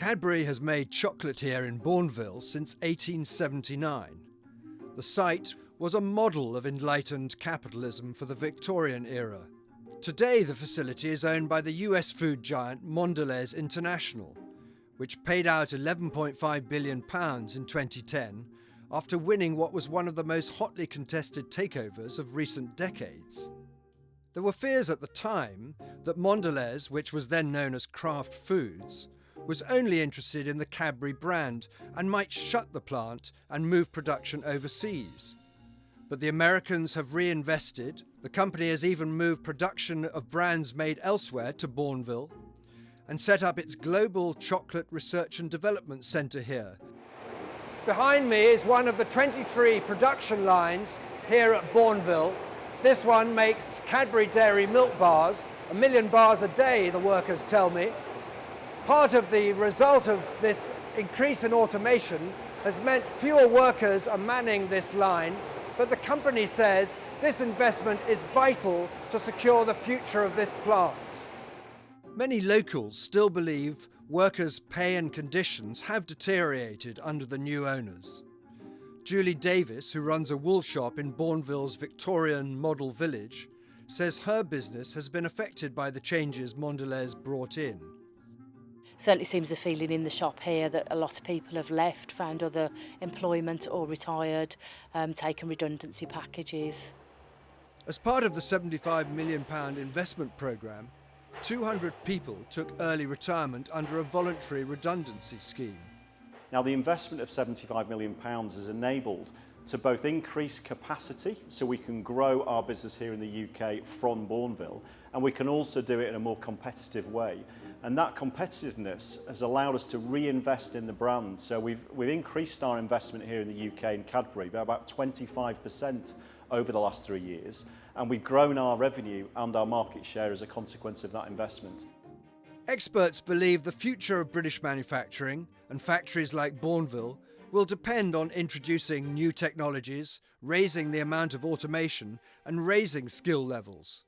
Cadbury has made chocolate here in Bournville since 1879. The site was a model of enlightened capitalism for the Victorian era. Today the facility is owned by the US food giant Mondelez International, which paid out £11.5 billion in 2010 after winning what was one of the most hotly contested takeovers of recent decades. There were fears at the time that Mondelez, which was then known as Kraft Foods, was only interested in the Cadbury brand and might shut the plant and move production overseas. But the Americans have reinvested. The company has even moved production of brands made elsewhere to Bournville and set up its Global Chocolate Research and Development Centre here. Behind me is one of the 23 production lines here at Bournville. This one makes Cadbury dairy milk bars, 1 million bars a day, the workers tell me. Part of the result of this increase in automation has meant fewer workers are manning this line, but the company says this investment is vital to secure the future of this plant. Many locals still believe workers' pay and conditions have deteriorated under the new owners. Julie Davis, who runs a wool shop in Bournville's Victorian model village, says her business has been affected by the changes Mondelez brought in. Certainly seems a feeling in the shop here that a lot of people have left, found other employment or retired, taken redundancy packages. As part of the £75 million investment programme, 200 people took early retirement under a voluntary redundancy scheme. Now, the investment of £75 million is enabled to both increase capacity, so we can grow our business here in the UK from Bournville, and we can also do it in a more competitive way. And that competitiveness has allowed us to reinvest in the brand. So we've increased our investment here in the UK in Cadbury by about 25% over the last 3 years, and we've grown our revenue and our market share as a consequence of that investment. Experts believe the future of British manufacturing and factories like Bournville will depend on introducing new technologies, raising the amount of automation and raising skill levels.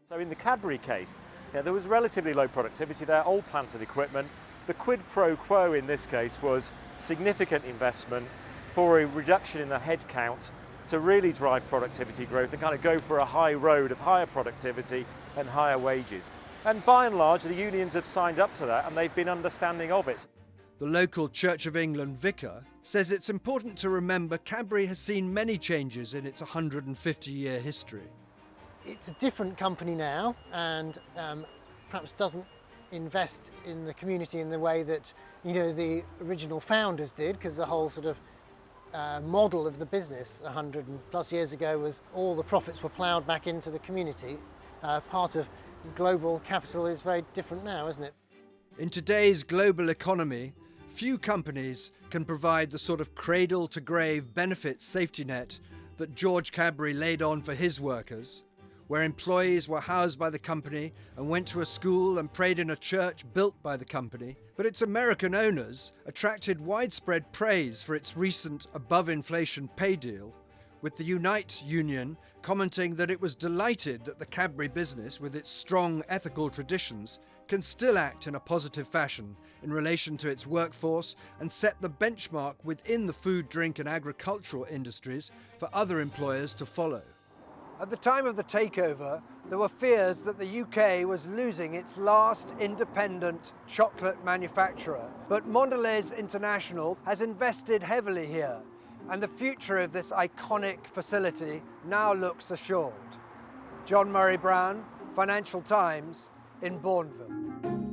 So in the Cadbury case, there was relatively low productivity there, old planted equipment. The quid pro quo in this case was significant investment for a reduction in the headcount to really drive productivity growth and kind of go for a high road of higher productivity and higher wages. And by and large, the unions have signed up to that and they've been understanding of it. The local Church of England vicar says it's important to remember Cadbury has seen many changes in its 150-year history. It's a different company now and perhaps doesn't invest in the community in the way that the original founders did, because the whole sort of model of the business 100+ years ago was all the profits were ploughed back into the community. Part of global capital is very different now, isn't it? In today's global economy, few companies can provide the sort of cradle-to-grave benefits safety net that George Cadbury laid on for his workers, where employees were housed by the company and went to a school and prayed in a church built by the company. But its American owners attracted widespread praise for its recent above-inflation pay deal, with the Unite union commenting that it was delighted that the Cadbury business, with its strong ethical traditions, can still act in a positive fashion in relation to its workforce and set the benchmark within the food, drink and agricultural industries for other employers to follow. At the time of the takeover, there were fears that the UK was losing its last independent chocolate manufacturer. But Mondelez International has invested heavily here, and the future of this iconic facility now looks assured. John Murray Brown, Financial Times, in Bournville.